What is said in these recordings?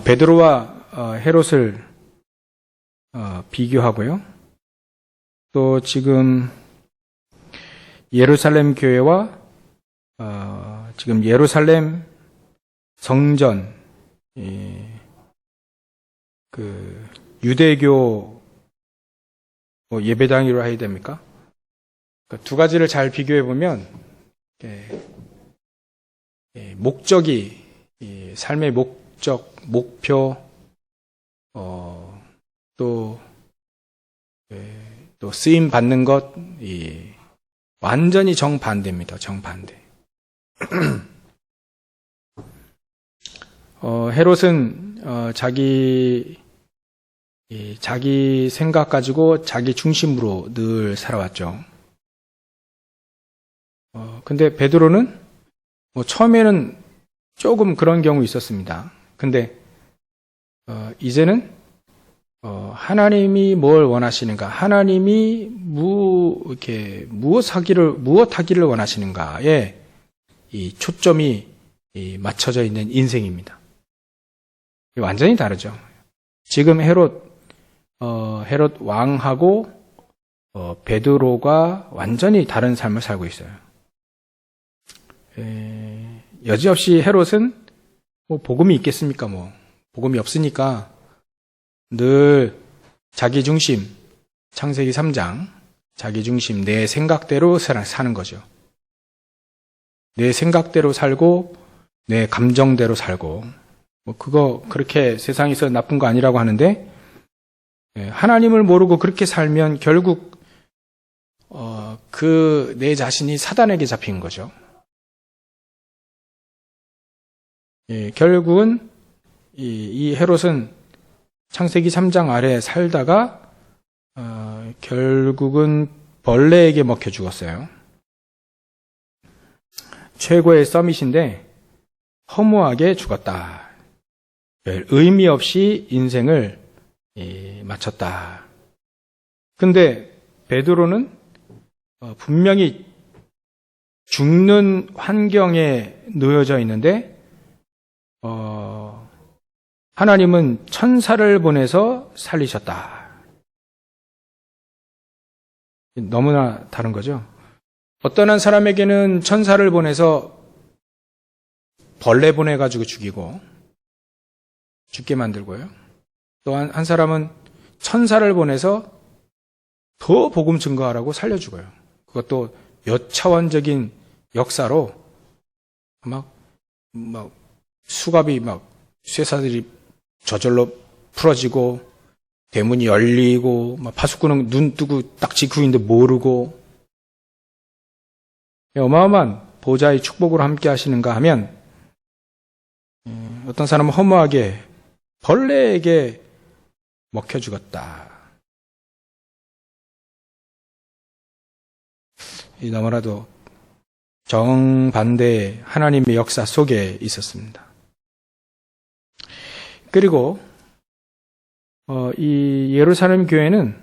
베드로와 헤롯을 비교하고요. 또 지금 예루살렘 교회와 지금 예루살렘 성전, 그 유대교 예배당이라고 해야 됩니까? 두 가지를 잘 비교해 보면 목적이, 삶의 목적, 목표, 또 쓰임 받는 것, 완전히 정반대입니다. 정반대. 헤롯은 자기 생각 가지고 자기 중심으로 늘 살아왔죠. 근데 베드로는 처음에는 조금 그런 경우 있었습니다. 근데 이제는 하나님이 뭘 원하시는가, 하나님이 무엇 하기를 원하시는가에 이 초점이 맞춰져 있는 인생입니다. 완전히 다르죠. 지금 헤롯 왕하고 베드로가 완전히 다른 삶을 살고 있어요. 여지없이 헤롯은 복음이 있겠습니까? 복음이 없으니까 늘 자기 중심, 창세기 3장, 자기 중심, 내 생각대로 사는 거죠. 내 생각대로 살고 내 감정대로 살고, 그거 그렇게 세상에서 나쁜 거 아니라고 하는데, 하나님을 모르고 그렇게 살면 결국 내 자신이 사단에게 잡힌 거죠. 결국은 이 헤롯은 창세기 3장 아래 살다가 결국은 벌레에게 먹혀 죽었어요. 최고의 서밋인데 허무하게 죽었다. 별 의미 없이 인생을 마쳤다. 근데 베드로는 분명히 죽는 환경에 놓여져 있는데 하나님은 천사를 보내서 살리셨다. 너무나 다른 거죠. 어떤 한 사람에게는 천사를 보내서 벌레 보내가지고 죽이고 죽게 만들고요. 또 한 사람은 천사를 보내서 더 복음 증거하라고 살려주고요. 그것도 여차원적인 역사로 막 수갑이 쇠사들이 저절로 풀어지고 대문이 열리고 파수꾼은 눈 뜨고 딱 지키고 있는데 모르고, 어마어마한 보좌의 축복으로 함께 하시는가 하면 어떤 사람은 허무하게 벌레에게 먹혀 죽었다. 이 너무나도 정반대의 하나님의 역사 속에 있었습니다. 그리고 이 예루살렘 교회는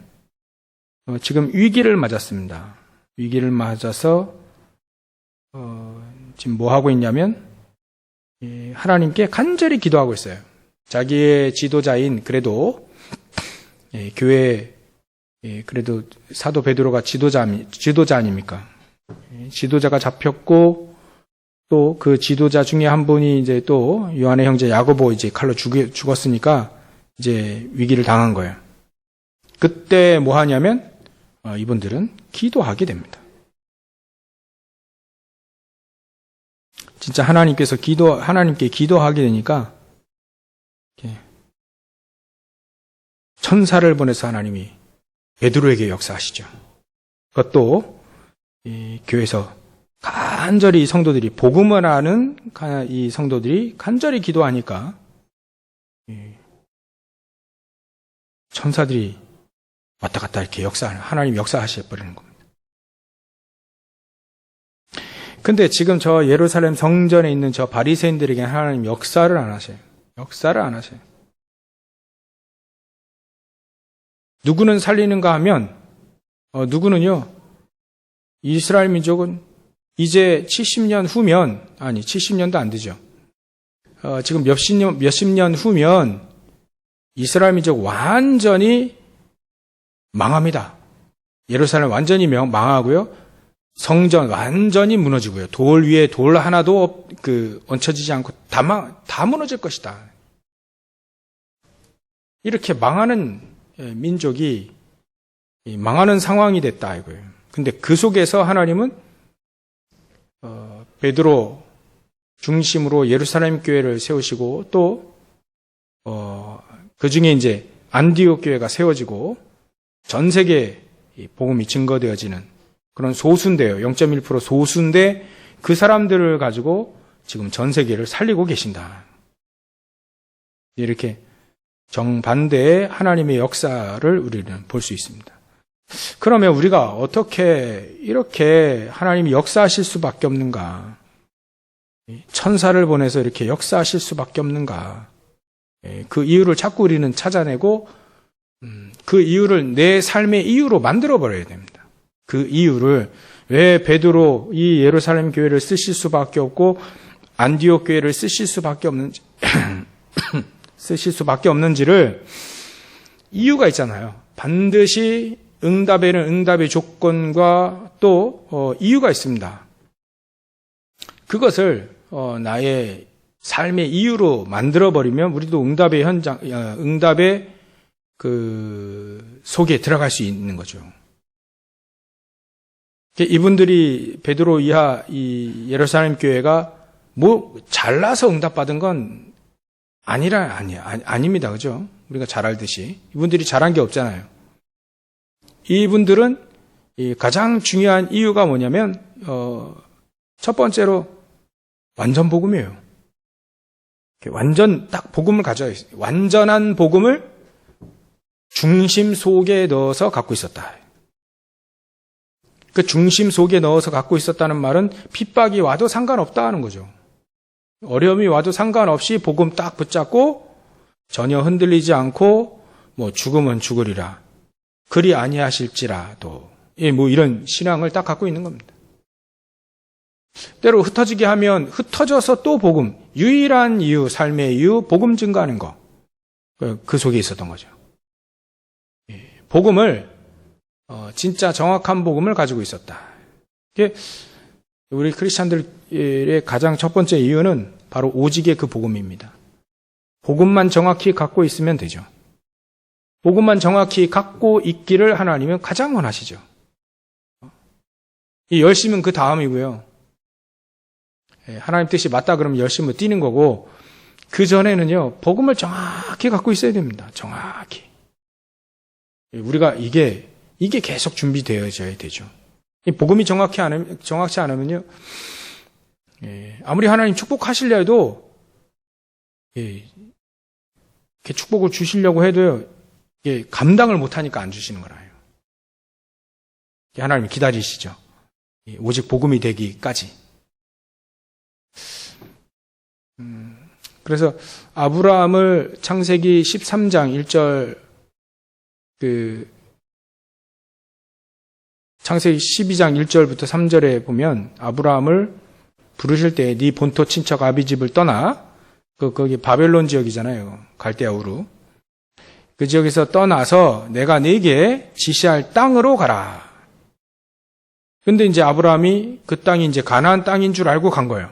지금 위기를 맞았습니다. 위기를 맞아서 지금 뭐 하고 있냐면 하나님께 간절히 기도하고 있어요. 자기의 지도자인 그래도 교회 그래도 사도 베드로가 지도자 아닙니까? 지도자가 잡혔고 또 그 지도자 중에 한 분이 이제 또 요한의 형제 야고보 이제 칼로 죽었으니까 이제 위기를 당한 거예요. 그때 뭐 하냐면 이분들은 기도하게 됩니다. 진짜 하나님께 기도하게 되니까 천사를 보내서 하나님이 베드로에게 역사하시죠. 그것도 이 교회에서 간절히 성도들이, 복음을 아는 이 성도들이 간절히 기도하니까 천사들이 왔다 갔다 이렇게 하나님 역사하셔 버리는 겁니다. 근데 지금 저 예루살렘 성전에 있는 저 바리새인들에게 하나님 역사를 안 하셔요. 역사를 안 하셔요. 누구는 살리는가 하면 누구는요, 이스라엘 민족은 이제 70년 후면, 70년도 안 되죠. 지금 몇십 년 후면 이스라엘 민족 완전히 망합니다. 예루살렘 완전히 망하고요. 성전 완전히 무너지고요. 돌 위에 돌 하나도 얹혀지지 않고 다 무너질 것이다. 이렇게 망하는 민족이 망하는 상황이 됐다 이거예요. 근데 그 속에서 하나님은 베드로 중심으로 예루살렘 교회를 세우시고 또 그 중에 이제 안디옥 교회가 세워지고 전 세계에 복음이 증거되어지는 그런 소수인데요. 0.1% 소수인데 그 사람들을 가지고 지금 전 세계를 살리고 계신다. 이렇게 정반대의 하나님의 역사를 우리는 볼 수 있습니다. 그러면 우리가 어떻게 이렇게 하나님이 역사하실 수밖에 없는가? 천사를 보내서 이렇게 역사하실 수밖에 없는가? 그 이유를 자꾸 우리는 찾아내고 그 이유를 내 삶의 이유로 만들어버려야 됩니다. 그 이유를 왜 베드로 이 예루살렘 교회를 쓰실 수밖에 없고 안디옥 교회를 쓰실 수밖에 없는지 쓰실 수밖에 없는지를 이유가 있잖아요. 반드시 응답에는 응답의 조건과 또 이유가 있습니다. 그것을 나의 삶의 이유로 만들어버리면 우리도 응답의 그 속에 들어갈 수 있는 거죠. 이분들이 베드로 이하 이 예루살렘 교회가 뭐 잘나서 응답받은 건 아닙니다. 그죠? 우리가 잘 알듯이. 이분들이 잘한 게 없잖아요. 이분들은 가장 중요한 이유가 뭐냐면, 첫 번째로 완전 복음이에요. 완전 딱 복음을 가져야 있어요. 완전한 복음을 중심 속에 넣어서 갖고 있었다. 그 중심 속에 넣어서 갖고 있었다는 말은 핍박이 와도 상관없다 하는 거죠. 어려움이 와도 상관없이 복음 딱 붙잡고 전혀 흔들리지 않고 뭐 죽으면 죽으리라. 그리 아니하실지라도. 뭐 이런 신앙을 딱 갖고 있는 겁니다. 때로 흩어지게 하면 흩어져서 또 복음. 유일한 이유, 삶의 이유, 복음 증가하는 거. 그 속에 있었던 거죠. 복음을 진짜 정확한 복음을 가지고 있었다. 우리 크리스찬들의 가장 첫 번째 이유는 바로 오직의 그 복음입니다. 복음만 정확히 갖고 있으면 되죠. 복음만 정확히 갖고 있기를 하나님은 가장 원하시죠. 이 열심은 그 다음이고요. 하나님 뜻이 맞다 그러면 열심을 뛰는 거고 그 전에는요. 복음을 정확히 갖고 있어야 됩니다. 정확히. 우리가 이게 계속 준비되어져야 되죠. 복음이 정확치 않으면요. 아무리 하나님 축복하시려 해도 이렇게 축복을 주시려고 해도요. 감당을 못하니까 안 주시는 거라요. 하나님 기다리시죠. 오직 복음이 되기까지. 그래서 아브라함을 창세기 13장 1절 창세기 12장 1절부터 3절에 보면 아브라함을 부르실 때 네 본토 친척 아비집을 떠나 거기 바벨론 지역이잖아요. 갈대아 우루. 그 지역에서 떠나서 내가 네게 지시할 땅으로 가라. 근데 이제 아브라함이 그 땅이 이제 가나안 땅인 줄 알고 간 거예요.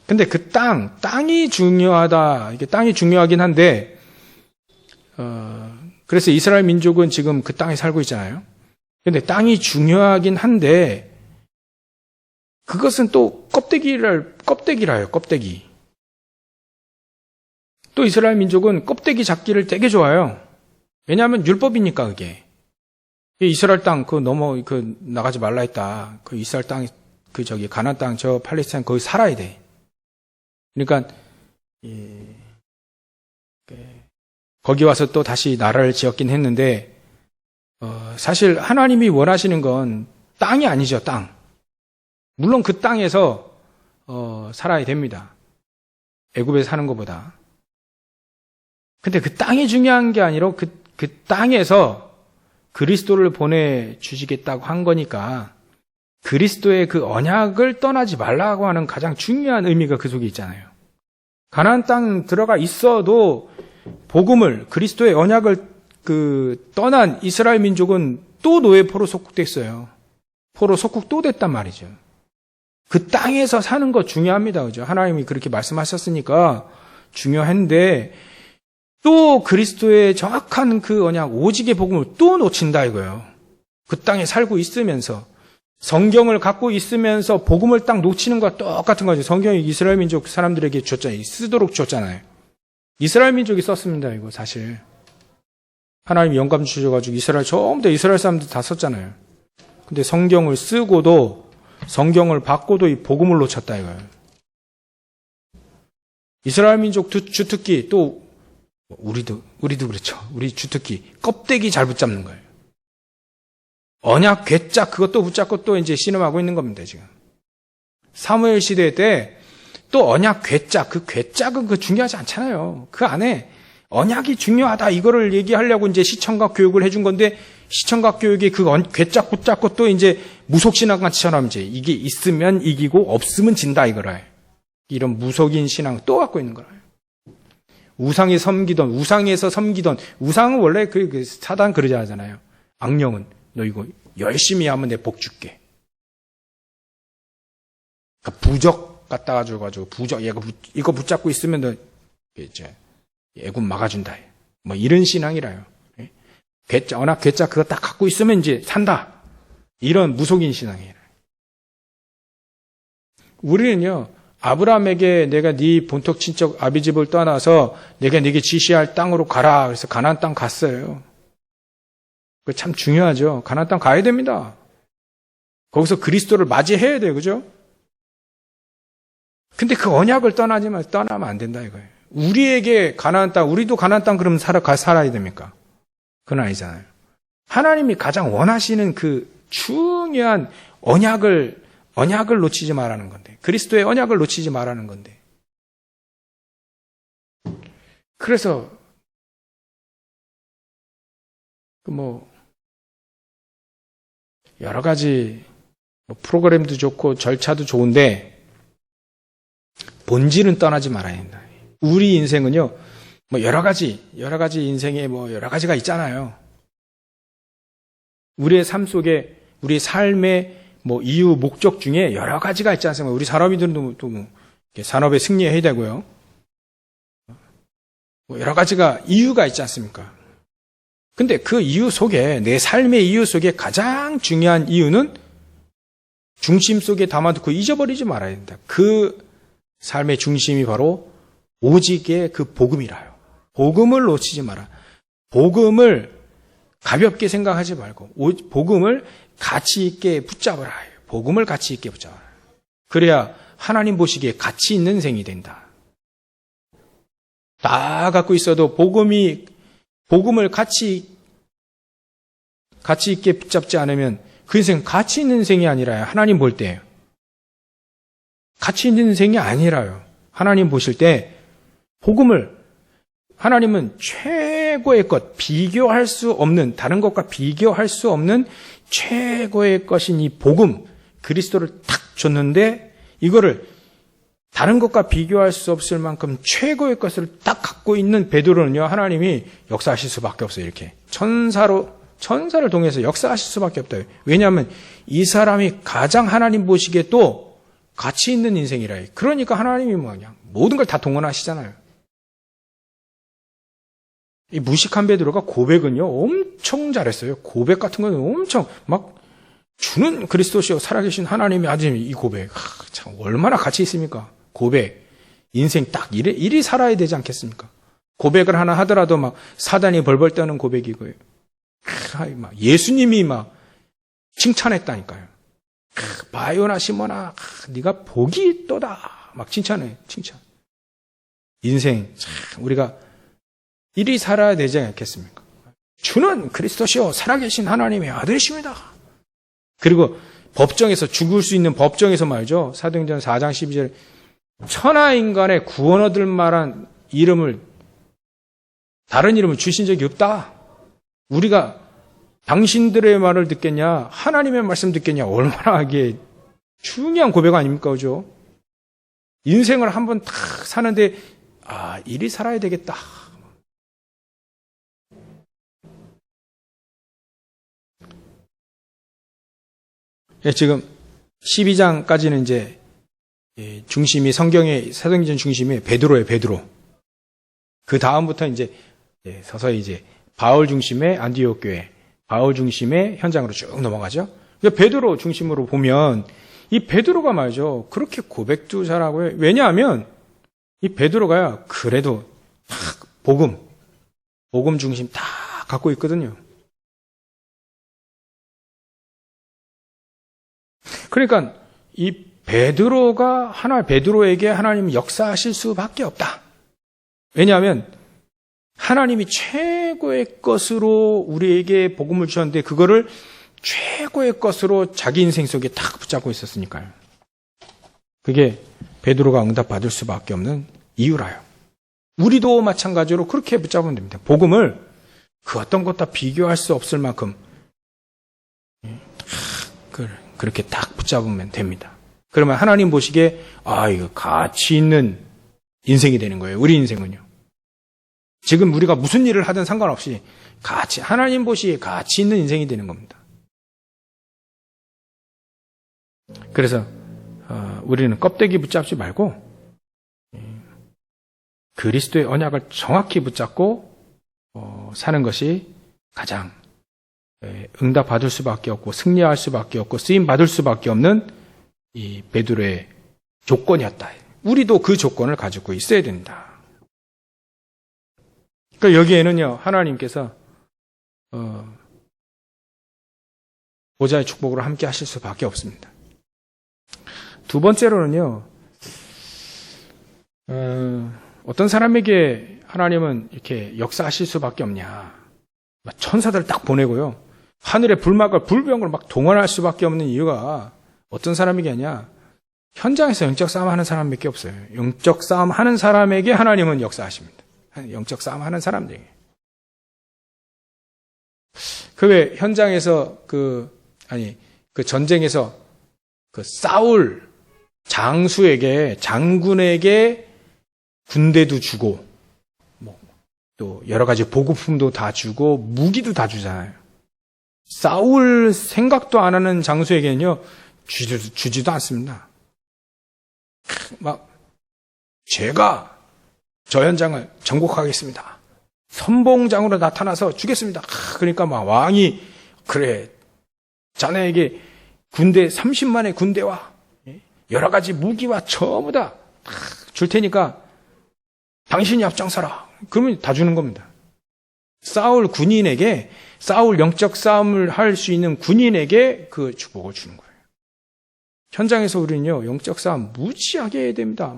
근데 그 땅이 중요하다. 이게 땅이 중요하긴 한데, 그래서 이스라엘 민족은 지금 그 땅에 살고 있잖아요. 근데 땅이 중요하긴 한데, 그것은 또 껍데기라요, 껍데기. 또 이스라엘 민족은 껍데기 잡기를 되게 좋아해요. 왜냐하면 율법이니까 그게. 이스라엘 땅, 나가지 말라 했다. 그 이스라엘 땅, 가나안 땅, 저 팔레스타인 거기 살아야 돼. 그러니까, 거기 와서 또 다시 나라를 지었긴 했는데, 사실 하나님이 원하시는 건 땅이 아니죠, 땅. 물론 그 땅에서, 살아야 됩니다. 애굽에 사는 것보다. 근데 그 땅이 중요한 게 아니라 그 땅에서 그리스도를 보내주시겠다고 한 거니까 그리스도의 그 언약을 떠나지 말라고 하는 가장 중요한 의미가 그 속에 있잖아요. 가나안 땅 들어가 있어도 복음을, 그리스도의 언약을 떠난 이스라엘 민족은 또 노예 포로 속국됐어요. 포로 속국 또 됐단 말이죠. 그 땅에서 사는 거 중요합니다. 그죠? 하나님이 그렇게 말씀하셨으니까 중요한데 또 그리스도의 정확한 그 언약, 오직의 복음을 또 놓친다 이거예요. 그 땅에 살고 있으면서 성경을 갖고 있으면서 복음을 딱 놓치는 거와 똑같은 거죠. 성경이 이스라엘 민족 사람들에게 줬잖아요. 쓰도록 줬잖아요. 이스라엘 민족이 썼습니다. 이거 사실. 하나님이 영감 주셔가지고 이스라엘, 전부 다 이스라엘 사람들 다 썼잖아요. 근데 성경을 쓰고도, 성경을 받고도 이 복음을 놓쳤다 이거예요. 이스라엘 민족 주특기, 또 우리도 그렇죠. 우리 주특기 껍데기 잘 붙잡는 거예요. 언약 괴짝 그것도 붙잡고 또 이제 신음하고 있는 겁니다, 지금. 사무엘 시대 때 또 언약 괴짝, 그 괴짝은 그 중요하지 않잖아요. 그 안에 언약이 중요하다 이거를 얘기하려고 이제 시청각 교육을 해준 건데 시청각 교육에 그 괴짝 붙잡고 또 이제 무속신앙같이처럼 이제 이게 있으면 이기고 없으면 진다 이거라. 이런 무속인 신앙 또 갖고 있는 거라. 우상에 섬기던, 우상에서 섬기던, 우상은 원래 그 사단 그러지 하잖아요. 악령은 너 이거 열심히 하면 내 복 줄게. 그러니까 부적 갖다가 줘가지고 부적 얘가 이거 붙잡고 있으면 너 이제 애군 막아준다. 뭐 이런 신앙이라요. 괴짜, 워낙 괴짜 그거 딱 갖고 있으면 이제 산다. 이런 무속인 신앙이에요. 우리는요, 아브라함에게 내가 네 본토 친척 아비집을 떠나서 내가 네게 지시할 땅으로 가라. 그래서 가나안 땅 갔어요. 그 참 중요하죠. 가나안 땅 가야 됩니다. 거기서 그리스도를 맞이해야 돼요. 그죠? 근데 그 언약을 떠나면 안 된다 이거예요. 우리에게 가나안 땅, 우리도 가나안 땅 그러면 살아야 됩니까? 그건 아니잖아요. 하나님이 가장 원하시는 그 중요한 언약을 놓치지 말라는 건데, 그리스도의 언약을 놓치지 말라는 건데. 그래서 여러 가지 프로그램도 좋고 절차도 좋은데 본질은 떠나지 말아야 된다. 우리 인생은요, 여러 가지 인생에 여러 가지가 있잖아요. 우리의 삶 속에, 우리 삶의 이유, 목적 중에 여러 가지가 있지 않습니까? 우리 산업인들도 또 산업에 승리해야 되고요. 여러 가지가 이유가 있지 않습니까? 근데 그 이유 속에, 내 삶의 이유 속에 가장 중요한 이유는 중심 속에 담아두고 잊어버리지 말아야 된다. 그 삶의 중심이 바로 오직의 그 복음이라요. 복음을 놓치지 마라. 복음을 가볍게 생각하지 말고 복음을 가치 있게 붙잡으라. 복음을 가치 있게 붙잡아라. 그래야 하나님 보시기에 가치 있는 생이 된다. 다 갖고 있어도 복음을 가치 있게 붙잡지 않으면 그 인생 가치 있는 생이 아니라요. 하나님 볼 때 가치 있는 생이 아니라요. 하나님 보실 때 하나님은 최고의 것, 비교할 수 없는, 다른 것과 비교할 수 없는 최고의 것인 이 복음, 그리스도를 탁 줬는데 이거를 다른 것과 비교할 수 없을 만큼 최고의 것을 딱 갖고 있는 베드로는요, 하나님이 역사하실 수밖에 없어요. 이렇게 천사를 통해서 역사하실 수밖에 없다. 왜냐하면 이 사람이 가장 하나님 보시기에 또 가치 있는 인생이라. 그러니까 하나님이 그냥 모든 걸 다 동원하시잖아요. 이 무식한 베드로가 고백은요 엄청 잘했어요. 고백 같은 거는 엄청 막 주는 그리스도시요 살아계신 하나님의 아들, 이 고백 참 얼마나 가치 있습니까? 고백 인생 딱 이리 살아야 되지 않겠습니까? 고백을 하나 하더라도 막 사단이 벌벌 떠는 고백이고요. 막 예수님이 막 칭찬했다니까요. 바요나 시모나 네가 복이 있도다 막 칭찬해. 칭찬. 인생 참 우리가 이리 살아야 되지 않겠습니까? 주는 그리스도시요 살아계신 하나님의 아들이십니다. 그리고 법정에서 죽을 수 있는 법정에서 말이죠. 사도행전 4장 12절 천하인간의 구원 얻을 만한 다른 이름을 주신 적이 없다. 우리가 당신들의 말을 듣겠냐, 하나님의 말씀 듣겠냐, 얼마나 이게 중요한 고백 아닙니까, 그죠? 인생을 한번 탁 사는데, 이리 살아야 되겠다. 예, 지금 12장까지는 이제 중심이 성경의 사도행전 중심이 베드로예요, 베드로. 그 다음부터 이제 서서히 이제 바울 중심의 안디옥 교회, 바울 중심의 현장으로 쭉 넘어가죠. 베드로 중심으로 보면 이 베드로가 말이죠. 그렇게 고백도 잘하고요. 왜냐하면 이 베드로가요. 그래도 딱 복음 중심 다 갖고 있거든요. 그러니까 이 베드로에게 하나님은 역사하실 수밖에 없다. 왜냐하면 하나님이 최고의 것으로 우리에게 복음을 주셨는데 그거를 최고의 것으로 자기 인생 속에 딱 붙잡고 있었으니까요. 그게 베드로가 응답받을 수밖에 없는 이유라요. 우리도 마찬가지로 그렇게 붙잡으면 됩니다. 복음을 그 어떤 것과 비교할 수 없을 만큼 그렇게 딱 붙잡으면 됩니다. 그러면 하나님 보시기에 이거 가치 있는 인생이 되는 거예요. 우리 인생은요. 지금 우리가 무슨 일을 하든 상관없이 하나님 보시기에 가치 있는 인생이 되는 겁니다. 그래서 우리는 껍데기 붙잡지 말고 그리스도의 언약을 정확히 붙잡고 사는 것이 가장 응답받을 수밖에 없고 승리할 수밖에 없고 쓰임받을 수밖에 없는 이 베드로의 조건이었다. 우리도 그 조건을 가지고 있어야 된다. 그러니까 여기에는요, 하나님께서 보좌의 축복으로 함께 하실 수밖에 없습니다. 두 번째로는요, 어떤 사람에게 하나님은 이렇게 역사하실 수밖에 없냐. 천사들을 딱 보내고요, 하늘의 불병을 막 동원할 수밖에 없는 이유가 어떤 사람에게 하냐. 현장에서 영적 싸움 하는 사람밖에 없어요. 영적 싸움 하는 사람에게 하나님은 역사하십니다. 영적 싸움 하는 사람들에게. 그 왜 현장에서 그 전쟁에서 싸울 장군에게 군대도 주고, 또 여러 가지 보급품도 다 주고, 무기도 다 주잖아요. 싸울 생각도 안 하는 장수에게는요, 주지도 않습니다. 제가 저 현장을 정복하겠습니다. 선봉장으로 나타나서 주겠습니다. 그러니까 왕이, 그래, 자네에게 군대 30만의 군대와 여러 가지 무기와 전부 다 줄 테니까 당신이 앞장서라. 그러면 다 주는 겁니다. 싸울 영적 싸움을 할 수 있는 군인에게 그 축복을 주는 거예요. 현장에서 우리는요, 영적 싸움 무지하게 해야 됩니다.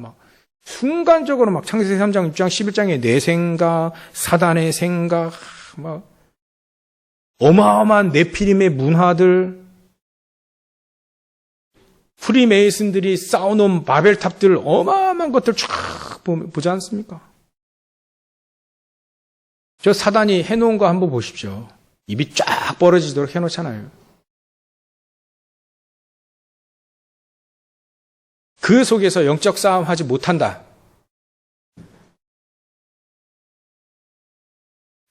순간적으로 창세기 3장, 6장, 11장의 내 생각, 사단의 생각, 어마어마한 네피림의 문화들, 프리메이슨들이 쌓아놓은 바벨탑들, 어마어마한 것들 쫙 보지 않습니까? 저 사단이 해놓은 거 한번 보십시오. 입이 쫙 벌어지도록 해놓잖아요. 그 속에서 영적 싸움 하지 못한다.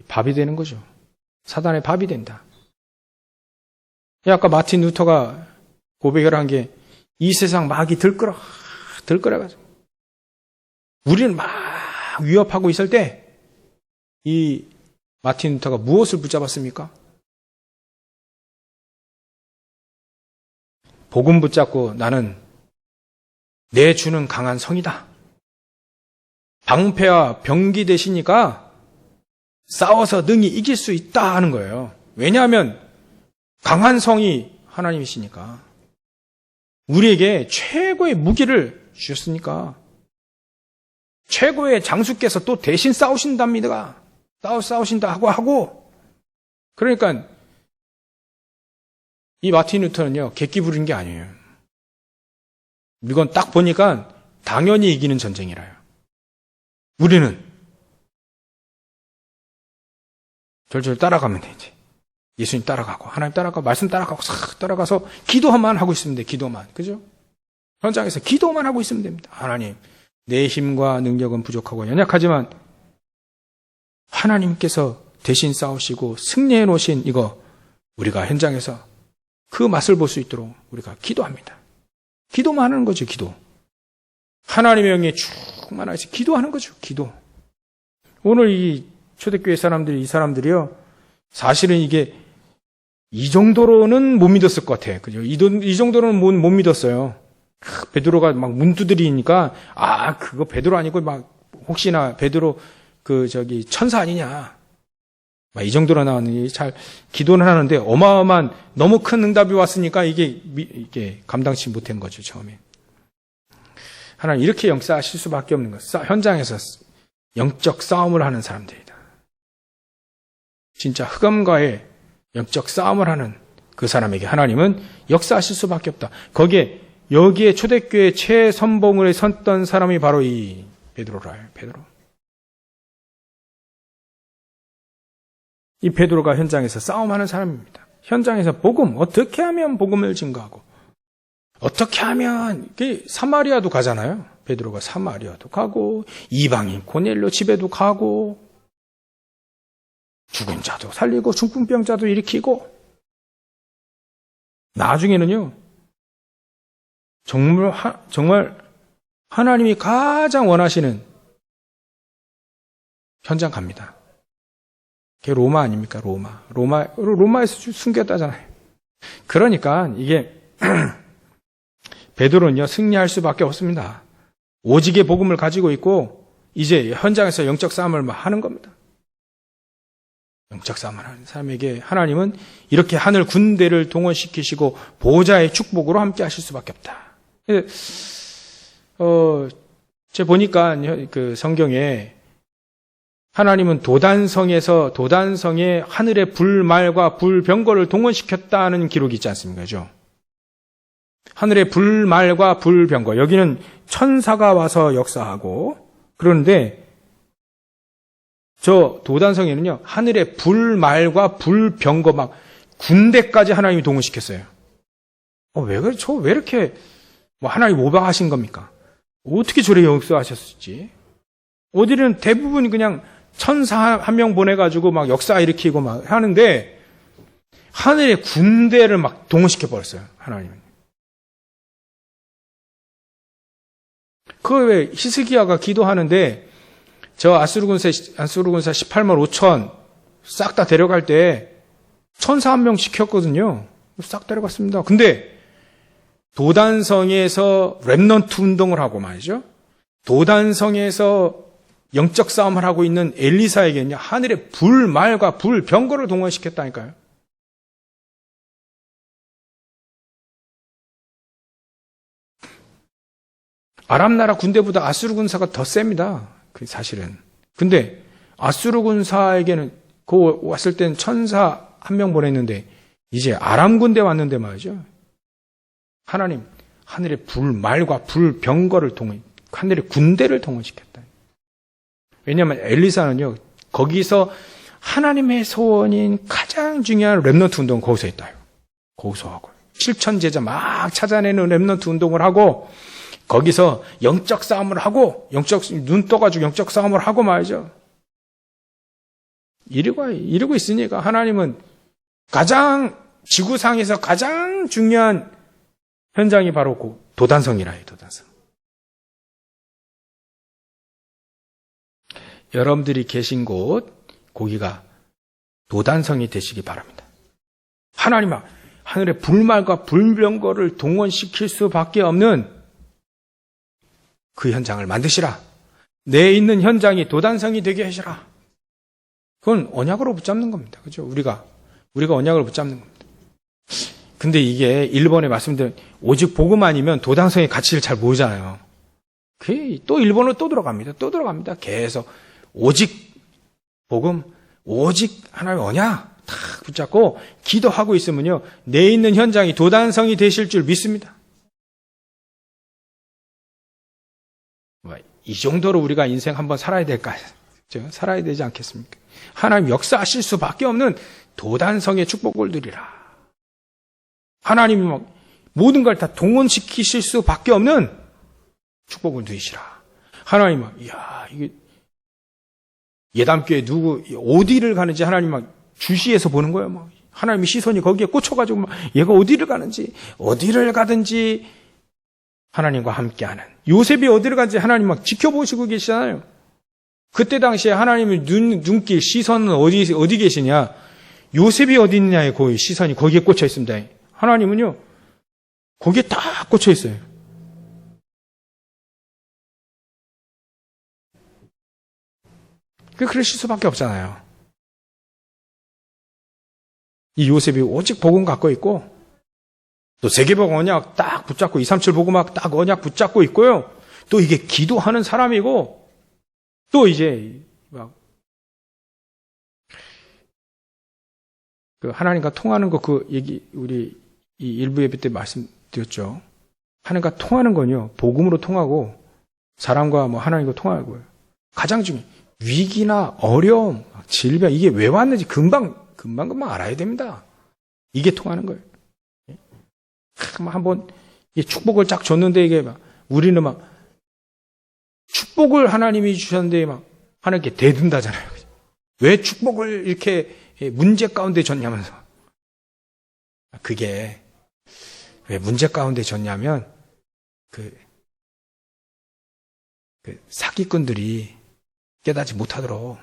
밥이 되는 거죠. 사단의 밥이 된다. 아까 마틴 루터가 고백을 한 게, 이 세상 막이 들끓어가지고 우리는 막 위협하고 있을 때 이 마틴 루터가 무엇을 붙잡았습니까? 복음 붙잡고 나는 내 주는 강한 성이다. 방패와 병기 되시니까 싸워서 능히 이길 수 있다 하는 거예요. 왜냐하면 강한 성이 하나님이시니까. 우리에게 최고의 무기를 주셨으니까. 최고의 장수께서 또 대신 싸우신답니다. 싸우신다 하고. 그러니까 이 마틴 루터는요, 객기 부린 게 아니에요. 이건 딱 보니까 당연히 이기는 전쟁이라요. 우리는 절절 따라가면 되지. 예수님 따라가고, 하나님 따라가고, 말씀 따라가고, 싹 따라가서 기도만 하고 있으면 돼, 기도만. 그죠? 현장에서 기도만 하고 있으면 됩니다. 하나님, 내 힘과 능력은 부족하고 연약하지만 하나님께서 대신 싸우시고 승리해 놓으신 이거 우리가 현장에서 그 맛을 볼 수 있도록 우리가 기도합니다. 기도만 하는 거죠, 기도. 하나님의 영에 충만하게 기도하는 거죠, 기도. 오늘 이 초대교회 사람들이, 이 사람들이요, 사실은 이게 이 정도로는 못 믿었을 것 같아요. 그죠? 이 정도로는 못 믿었어요. 베드로가 막 문 두드리니까, 그거 베드로 아니고 막 혹시나 베드로 천사 아니냐. 막 이 정도로 나왔는지 잘 기도는 하는데 어마어마한 너무 큰 응답이 왔으니까 이게 감당치 못한 거죠, 처음에. 하나님 이렇게 역사하실 수밖에 없는 것. 현장에서 영적 싸움을 하는 사람들이다. 진짜 흑암과의 영적 싸움을 하는 그 사람에게 하나님은 역사하실 수밖에 없다. 여기에 초대교회 최선봉을 섰던 사람이 바로 이 베드로라요, 베드로. 이 베드로가 현장에서 싸움하는 사람입니다. 현장에서 어떻게 하면 복음을 증거하고, 어떻게 하면, 사마리아도 가잖아요. 베드로가 사마리아도 가고, 이방인 고넬료 집에도 가고, 죽은 자도 살리고, 중풍병자도 일으키고, 나중에는요, 정말 하나님이 가장 원하시는 현장 갑니다. 그게 로마 아닙니까? 로마에서 숨겼다잖아요. 그러니까 이게 베드로는요, 승리할 수밖에 없습니다. 오직의 복음을 가지고 있고 이제 현장에서 영적 싸움을 하는 겁니다. 영적 싸움을 하는 사람에게 하나님은 이렇게 하늘 군대를 동원시키시고 보호자의 축복으로 함께 하실 수밖에 없다. 제가 보니까 그 성경에 하나님은 도단성에 하늘의 불말과 불병거를 동원시켰다는 기록이 있지 않습니까? 그죠? 하늘의 불말과 불병거. 여기는 천사가 와서 역사하고, 그런데 저 도단성에는요, 하늘의 불말과 불병거 막 군대까지 하나님이 동원시켰어요. 왜 이렇게 하나님 모방하신 겁니까? 어떻게 저래 역사하셨을지. 어디는 대부분 그냥 천사 한 명 보내가지고 막 역사 일으키고 막 하는데 하늘의 군대를 막 동원시켜 버렸어요, 하나님은. 왜 히스기야가 기도하는데 저 아수르군사 18만 5천 싹 다 데려갈 때 천사 한 명 시켰거든요. 싹 데려갔습니다. 근데 도단성에서 렘넌트 운동을 하고 말이죠. 도단성에서 영적 싸움을 하고 있는 엘리사에게는요, 하늘의 불말과 불병거를 동원시켰다니까요. 아람 나라 군대보다 아수르 군사가 더 셉니다. 그 사실은. 근데 아수르 군사에게는 왔을 땐 천사 한 명 보냈는데 이제 아람 군대 왔는데 말이죠. 하나님, 하늘의 불말과 불병거를 하늘의 군대를 동원시켰다. 왜냐하면 엘리사는요, 거기서 하나님의 소원인 가장 중요한 렘넌트 운동은 거기서 했다요. 거기서 하고. 7천 제자 막 찾아내는 렘넌트 운동을 하고, 거기서 영적 싸움을 하고, 눈 떠가지고 영적 싸움을 하고 말이죠. 이러고 있으니까 하나님은 지구상에서 가장 중요한 현장이 바로 도단성이라요, 도단성. 여러분들이 계신 곳, 거기가 도단성이 되시기 바랍니다. 하나님아, 하늘의 불말과 불병거를 동원시킬 수밖에 없는 그 현장을 만드시라. 내 있는 현장이 도단성이 되게 하시라. 그건 언약으로 붙잡는 겁니다. 그죠? 우리가 언약을 붙잡는 겁니다. 근데 이게 일본에 말씀드린 오직 복음 아니면 도단성의 가치를 잘 모르잖아요. 또 일본으로 또 들어갑니다. 계속 오직 복음, 오직 하나님의 언약 딱 붙잡고 기도하고 있으면요, 내 있는 현장이 도단성이 되실 줄 믿습니다. 이 정도로 우리가 인생 한번 살아야 될까요? 살아야 되지 않겠습니까? 하나님 역사하실 수밖에 없는 도단성의 축복을 누리라. 하나님이 막 모든 걸 다 동원시키실 수밖에 없는 축복을 누리시라. 하나님 막, 이야, 이게 예담교회 누구 어디를 가는지 하나님 막 주시해서 보는 거예요. 막 하나님의 시선이 거기에 꽂혀가지고 막 얘가 어디를 가는지 어디를 가든지 하나님과 함께하는 요셉이 어디를 가는지 하나님 막 지켜보시고 계시잖아요. 그때 당시에 하나님의 눈길 시선은 어디 계시냐? 요셉이 어디 있느냐에 거의 시선이 거기에 꽂혀 있습니다. 하나님은요 거기에 딱 꽂혀 있어요. 그러실 수밖에 없잖아요. 이 요셉이 오직 복음 갖고 있고 또 세계복 언약 딱 붙잡고 237 복음학 딱 언약 붙잡고 있고요. 또 이게 기도하는 사람이고 또 이제 막 그 하나님과 통하는 거 그 얘기 우리 이 일부 예배 때 말씀드렸죠. 하나님과 통하는 건요 복음으로 통하고 사람과 뭐 하나님과 통하고요. 가장 중요해 위기나 어려움, 질병 이게 왜 왔는지 금방 알아야 됩니다. 이게 통하는 거예요. 한번 축복을 쫙 줬는데 이게 막 우리는 막 축복을 하나님이 주셨는데 막 하나님께 대든다잖아요. 왜 축복을 이렇게 문제 가운데 줬냐면서. 그게 왜 문제 가운데 줬냐면 그 사기꾼들이 깨닫지 못하도록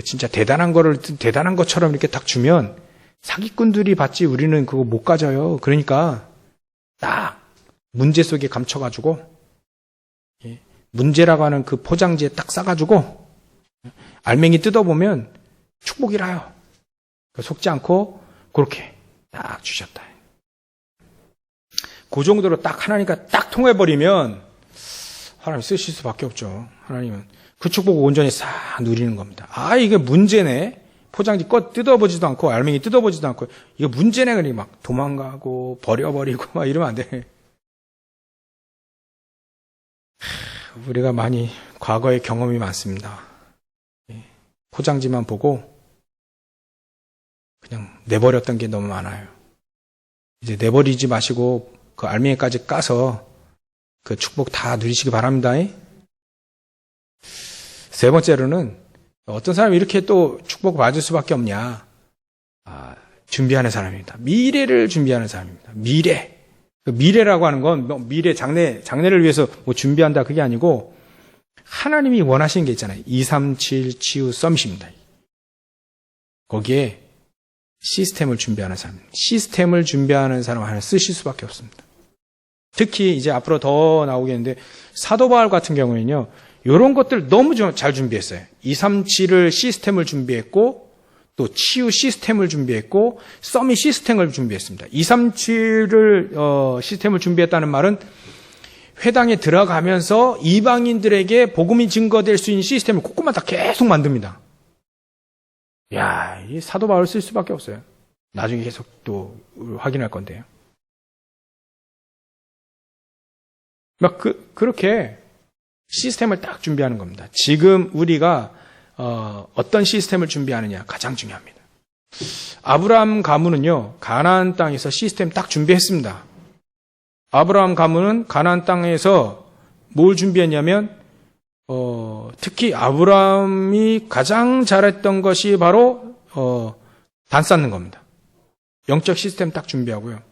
진짜 대단한 것처럼 이렇게 딱 주면 사기꾼들이 받지 우리는 그거 못 가져요. 그러니까 딱 문제 속에 감춰가지고 문제라고 하는 그 포장지에 딱 싸가지고 알맹이 뜯어보면 축복이라요. 속지 않고 그렇게 딱 주셨다. 그 정도로 딱 하나님과 딱 통해버리면 하나님 쓰실 수밖에 없죠. 하나님은 그 축복을 온전히 싹 누리는 겁니다. 아 이게 문제네. 포장지 껏 뜯어보지도 않고 알맹이 뜯어보지도 않고 이거 문제네. 그러니 막 도망가고 버려버리고 막 이러면 안 돼. 우리가 많이 과거의 경험이 많습니다. 포장지만 보고 그냥 내버렸던 게 너무 많아요. 이제 내버리지 마시고 그 알맹이까지 까서 그 축복 다 누리시기 바랍니다. 세 번째로는 어떤 사람이 이렇게 또 축복 받을 수밖에 없냐? 준비하는 사람입니다. 미래를 준비하는 사람입니다. 미래라고 하는 건 미래 장래를 위해서 뭐 준비한다 그게 아니고 하나님이 원하시는 게 있잖아요. 237 치유 서밋입니다. 거기에 시스템을 준비하는 사람, 시스템을 준비하는 사람 하나 쓰실 수밖에 없습니다. 특히 이제 앞으로 더 나오겠는데 사도 바울 같은 경우에는요. 이런 것들 너무 잘 준비했어요. 237을 시스템을 준비했고 또 치유 시스템을 준비했고 서밋 시스템을 준비했습니다. 237을 시스템을 준비했다는 말은 회당에 들어가면서 이방인들에게 복음이 증거될 수 있는 시스템을 꼼꼼하게 다 계속 만듭니다. 야, 이 사도 바울 쓸 수밖에 없어요. 나중에 계속 또 확인할 건데요. 막 그렇게 시스템을 딱 준비하는 겁니다. 지금 우리가 어떤 시스템을 준비하느냐 가장 중요합니다. 아브라함 가문은요 가나안 땅에서 시스템 딱 준비했습니다. 아브라함 가문은 가나안 땅에서 뭘 준비했냐면 특히 아브라함이 가장 잘했던 것이 바로 단 쌓는 겁니다. 영적 시스템 딱 준비하고요.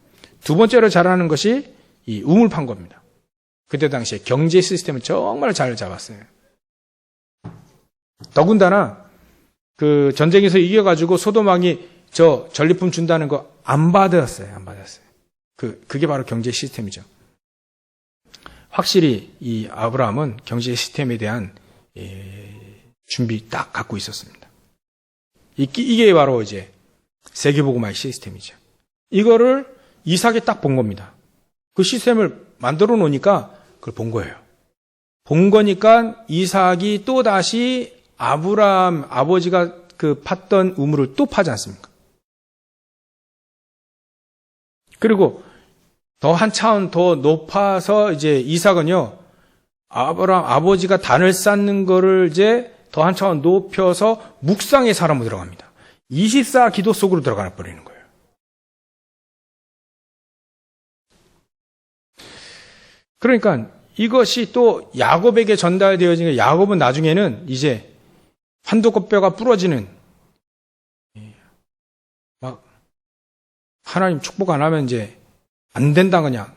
두 번째로 잘하는 것이 이 우물 판 겁니다. 그때 당시에 경제 시스템을 정말 잘 잡았어요. 더군다나 그 전쟁에서 이겨가지고 소돔왕이 저 전리품 준다는 거 안 받았어요. 그게 바로 경제 시스템이죠. 확실히 이 아브라함은 경제 시스템에 대한 준비 딱 갖고 있었습니다. 이게 바로 이제 세계복음화의 시스템이죠. 이거를 이삭이 딱 본 겁니다. 그 시스템을 만들어 놓으니까 그걸 본 거예요. 본 거니까 이삭이 또 다시 아브라함 아버지가 그 팠던 우물을 또 파지 않습니까? 그리고 더 한 차원 더 높아서 이제 이삭은요, 아브라함 아버지가 단을 쌓는 거를 이제 더 한 차원 높여서 묵상의 사람으로 들어갑니다. 24 기도 속으로 들어가 버리는 거예요. 그러니까 이것이 또 야곱에게 전달되어진 게, 야곱은 나중에는 이제 한도껍뼈가 부러지는, 막 하나님 축복 안 하면 이제 안 된다 그냥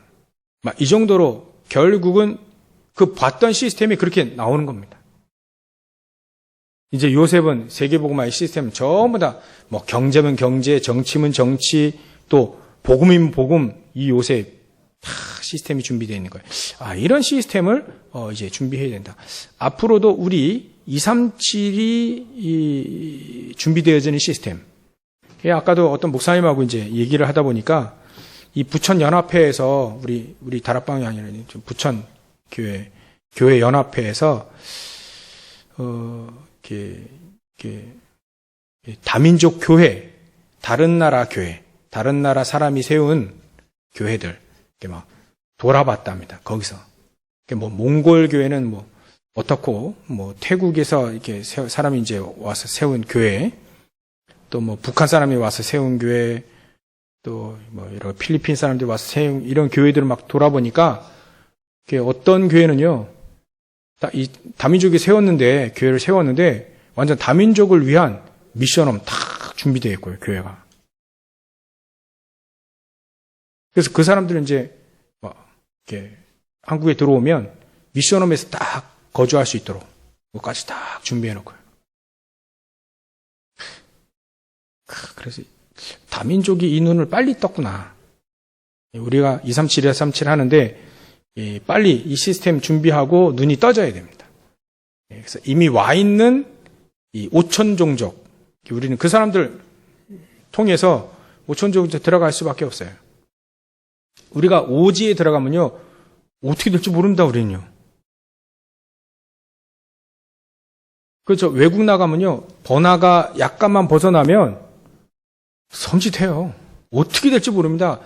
막 이 정도로 결국은 그 봤던 시스템이 그렇게 나오는 겁니다. 이제 요셉은 세계복음화의 시스템 전부 다 뭐 경제면 경제, 정치면 정치, 또 복음이면 복음, 이 요셉 다 시스템이 준비되어 있는 거예요. 아, 이런 시스템을 이제 준비해야 된다. 앞으로도 우리 237이 준비되어지는 시스템. 아까도 어떤 목사님하고 이제 얘기를 하다 보니까 이 부천 연합회에서 우리 다락방이 아니라 부천 교회 연합회에서 다민족 교회, 다른 나라 교회, 다른 나라 사람이 세운 교회들 이렇게 막 돌아봤답니다. 거기서 뭐 몽골 교회는 뭐 어떻고, 뭐 태국에서 이렇게 사람이 이제 와서 세운 교회, 또 뭐 북한 사람이 와서 세운 교회, 또 뭐 이런 필리핀 사람들이 와서 세운 이런 교회들을 막 돌아보니까 어떤 교회는요, 이 다민족이 세웠는데, 교회를 세웠는데 완전 다민족을 위한 미션홈 다 준비되어 있고요, 교회가. 그래서 그 사람들은 이제 이렇게 한국에 들어오면 미션홈에서 딱 거주할 수 있도록 그것까지 딱 준비해 놓고요. 그래서 다민족이 이 눈을 빨리 떴구나. 우리가 237, 237 하는데 빨리 이 시스템 준비하고 눈이 떠져야 됩니다. 그래서 이미 와 있는 이 5천 종족, 우리는 그 사람들 통해서 5천 종족 들어갈 수밖에 없어요. 우리가 오지에 들어가면요, 어떻게 될지 모른다, 우리는요. 그렇죠. 외국 나가면요, 번화가 약간만 벗어나면 섬찟해요. 어떻게 될지 모릅니다.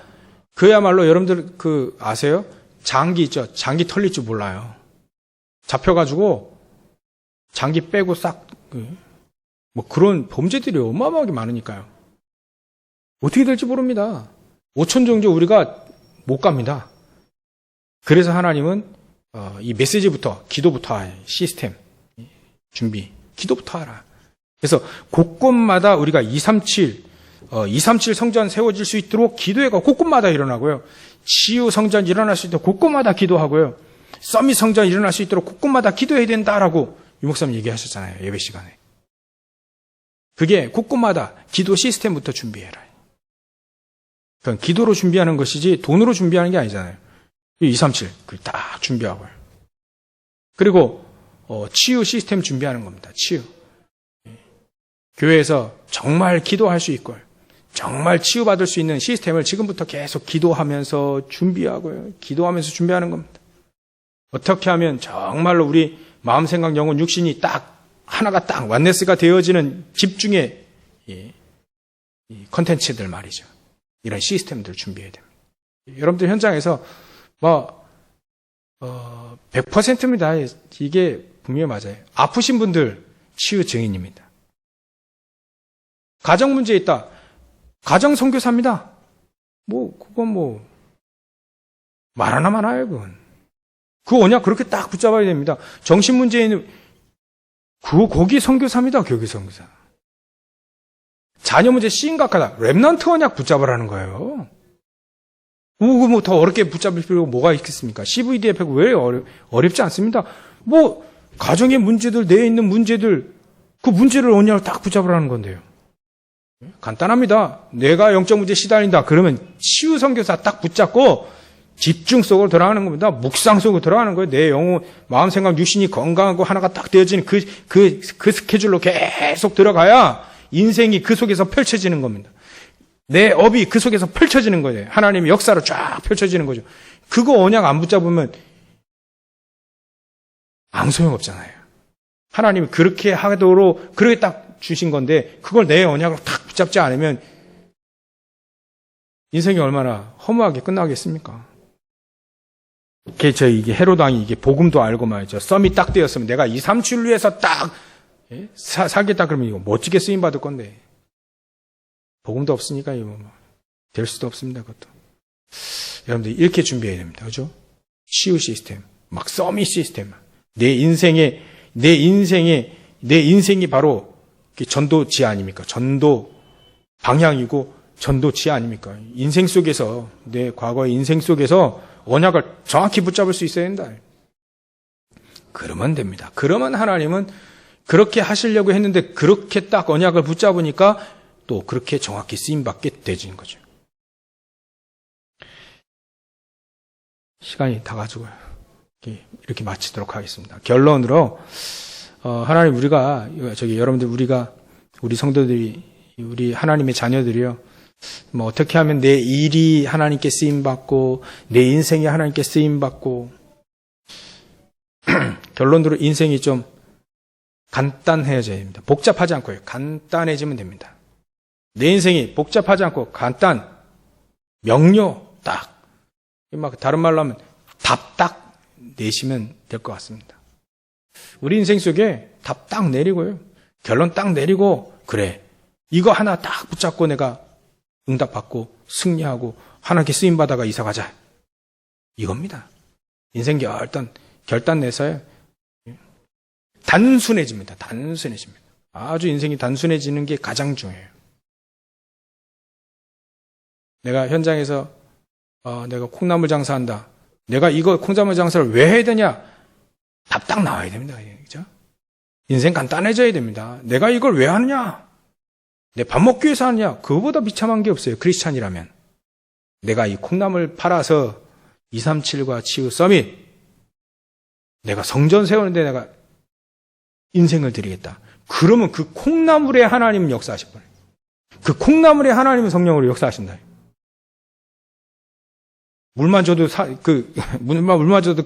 그야말로 여러분들 아세요? 장기 있죠? 장기 털릴 줄 몰라요. 잡혀가지고 장기 빼고 싹, 뭐 그런 범죄들이 어마어마하게 많으니까요. 어떻게 될지 모릅니다. 5천 종족 우리가 못 갑니다. 그래서 하나님은 이 메시지부터, 기도부터 시스템 준비, 기도부터 하라. 그래서 곳곳마다 우리가 237 성전 세워질 수 있도록 기도회가 곳곳마다 일어나고요. 치유 성전 일어날 수 있도록 곳곳마다 기도하고요. 서밋 성전 일어날 수 있도록 곳곳마다 기도해야 된다라고 유 목사님 얘기하셨잖아요, 예배 시간에. 그게 곳곳마다 기도 시스템부터 준비해라. 그러니까 기도로 준비하는 것이지 돈으로 준비하는 게 아니잖아요. 237 그걸 딱 준비하고요. 그리고 치유 시스템 준비하는 겁니다. 치유. 교회에서 정말 기도할 수 있고요. 정말 치유받을 수 있는 시스템을 지금부터 계속 기도하면서 준비하고요. 기도하면서 준비하는 겁니다. 어떻게 하면 정말로 우리 마음, 생각, 영혼, 육신이 딱 하나가 딱 완네스가 되어지는 집중의 이 컨텐츠들 말이죠. 이런 시스템들을 준비해야 됩니다. 여러분들 현장에서 100%입니다. 이게 분명히 맞아요. 아프신 분들 치유 증인입니다. 가정 문제 있다. 가정 선교사입니다. 그건 말 하나 많아요, 그건. 그 언약 그렇게 딱 붙잡아야 됩니다. 정신 문제 있는, 거기 선교사입니다, 거기 선교사. 자녀 문제 심각하다. 렘넌트 언약 붙잡으라는 거예요. 더 어렵게 붙잡을 필요가 뭐가 있겠습니까? CVDF가 왜 어렵지 않습니다. 가정의 문제들, 내에 있는 문제들, 그 문제를 언약을 딱 붙잡으라는 건데요. 간단합니다. 내가 영적 문제에 시달린다. 그러면 치유 선교사 딱 붙잡고 집중 속으로 들어가는 겁니다. 묵상 속으로 들어가는 거예요. 내 영혼, 마음, 생각, 육신이 건강하고 하나가 딱 되어지는 그 스케줄로 계속 들어가야 인생이 그 속에서 펼쳐지는 겁니다. 내 업이 그 속에서 펼쳐지는 거예요. 하나님의 역사로 쫙 펼쳐지는 거죠. 그거 언약 안 붙잡으면 아무 소용없잖아요. 하나님이 그렇게 하도록 그렇게 딱 주신 건데 그걸 내 언약으로 딱 붙잡지 않으면 인생이 얼마나 허무하게 끝나겠습니까? 이게 헤롯 왕이 이게 복음도 알고 말이죠. 썸이 딱 되었으면 내가 237을 위해서 딱 예? 살겠다 그러면 이거 멋지게 쓰임 받을 건데 복음도 없으니까 이거 될 수도 없습니다. 그것도 여러분들 이렇게 준비해야 됩니다. 그죠? 치유 시스템, 막 서밋 시스템, 내 인생이 바로 전도지 아닙니까? 전도 방향이고 전도지 아닙니까? 인생 속에서 내 과거의 인생 속에서 언약을 정확히 붙잡을 수 있어야 된다. 그러면 됩니다. 그러면 하나님은 그렇게 하시려고 했는데 그렇게 딱 언약을 붙잡으니까 또 그렇게 정확히 쓰임받게 되는 거죠. 시간이 다 가지고요. 이렇게 마치도록 하겠습니다. 결론으로 하나님 여러분들 우리 성도들이 우리 하나님의 자녀들이요. 어떻게 하면 내 일이 하나님께 쓰임받고 내 인생이 하나님께 쓰임받고 결론으로 인생이 좀 간단해져야 됩니다. 복잡하지 않고요. 간단해지면 됩니다. 내 인생이 복잡하지 않고 간단, 명료, 딱. 다른 말로 하면 답 딱 내시면 될 것 같습니다. 우리 인생 속에 답 딱 내리고요. 결론 딱 내리고 그래. 이거 하나 딱 붙잡고 내가 응답받고 승리하고 하나님께 쓰임받아가 이사가자. 이겁니다. 인생 결단 내서요. 단순해집니다. 아주 인생이 단순해지는 게 가장 중요해요. 내가 현장에서 내가 콩나물 장사한다. 내가 이거 콩나물 장사를 왜 해야 되냐? 답 딱 나와야 됩니다. 그죠? 인생 간단해져야 됩니다. 내가 이걸 왜 하느냐? 내 밥 먹기 위해서 하느냐? 그거보다 비참한 게 없어요. 크리스찬이라면. 내가 이 콩나물 팔아서 237과 치유 서밋 내가 성전 세우는데 내가 인생을 드리겠다. 그러면 그 콩나물에 하나님은 역사하실 거예요. 그 콩나물에 하나님은 성령으로 역사하신다. 물만 줘도 물만 줘도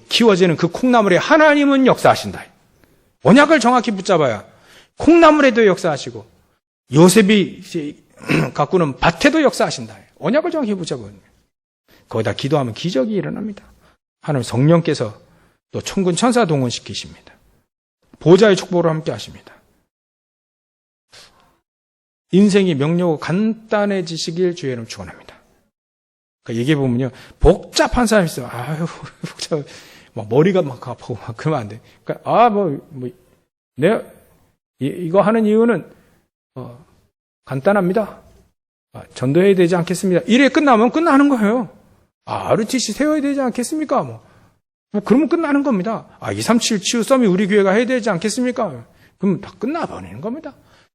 키워지는 그 콩나물에 하나님은 역사하신다. 언약을 정확히 붙잡아야 콩나물에도 역사하시고 요셉이 가꾸는 밭에도 역사하신다. 언약을 정확히 붙잡거든요. 거기다 기도하면 기적이 일어납니다. 하나님 성령께서 또 천군 천사 동원시키십니다. 보좌의 축복으로 함께 하십니다. 인생이 명료하고 간단해지시길 주의 이름 축원합니다. 그러니까 얘기해보면요. 복잡한 사람이 있어요. 아유, 복잡해. 막 머리가 막 아프고 막 그러면 안 돼. 그러니까, 내가 이거 하는 이유는, 간단합니다. 전도해야 되지 않겠습니다. 일에 끝나면 끝나는 거예요. RTC 세워야 되지 않겠습니까? 그러면 끝나는 겁니다. 237 치유 서밋 우리 교회가 해야 되지 않겠습니까? 그럼 다 끝나버리는 겁니다.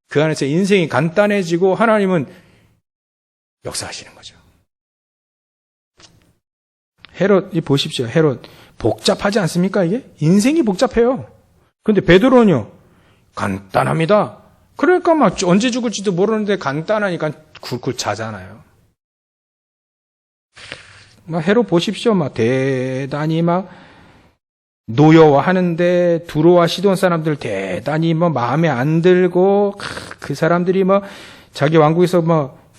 그 안에서 인생이 간단해지고 하나님은 역사하시는 거죠. 헤롯, 보십시오. 헤롯. 복잡하지 않습니까, 이게? 인생이 복잡해요. 근데 베드로는요, 간단합니다. 그러니까 막 언제 죽을지도 모르는데 간단하니까 굴굴 자잖아요. 헤롯 보십시오. 대단히 노여워하는데 두로와 시돈 사람들 대단히 마음에 안 들고 그 사람들이 자기 왕국에서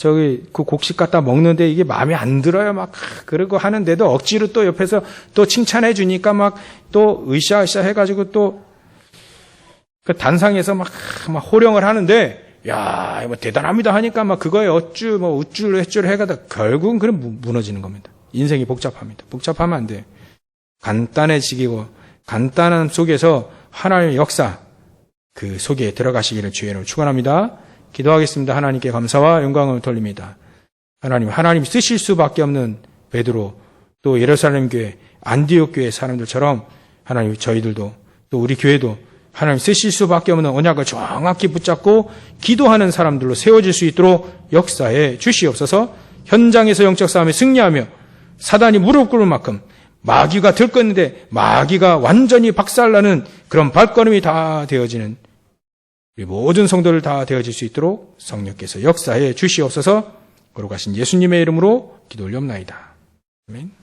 그 곡식 갖다 먹는데 이게 마음에 안 들어요. 그러고 하는데도 억지로 또 옆에서 또 칭찬해 주니까 또 으쌰으쌰 해가지고 또 그 단상에서 호령을 하는데 야, 대단합니다 하니까 그거에 우쭐 해가다 결국은 그럼 무너지는 겁니다. 인생이 복잡합니다. 복잡하면 안 돼요. 간단해지고 간단한 속에서 하나님의 역사 그 속에 들어가시기를 주의 이름으로 축원합니다. 기도하겠습니다. 하나님께 감사와 영광을 돌립니다. 하나님 쓰실 수밖에 없는 베드로 또 예루살렘 교회 안디옥 교회 사람들처럼 하나님 저희들도 또 우리 교회도 하나님 쓰실 수밖에 없는 언약을 정확히 붙잡고 기도하는 사람들로 세워질 수 있도록 역사해 주시옵소서. 현장에서 영적 싸움에 승리하며 사단이 무릎 꿇을 만큼 마귀가 들끓는데 마귀가 완전히 박살나는 그런 발걸음이 다 되어지는 우리 모든 성도들 다 되어질 수 있도록 성령께서 역사해 주시옵소서. 거룩하신 예수님의 이름으로 기도 올려옵나이다. 아멘.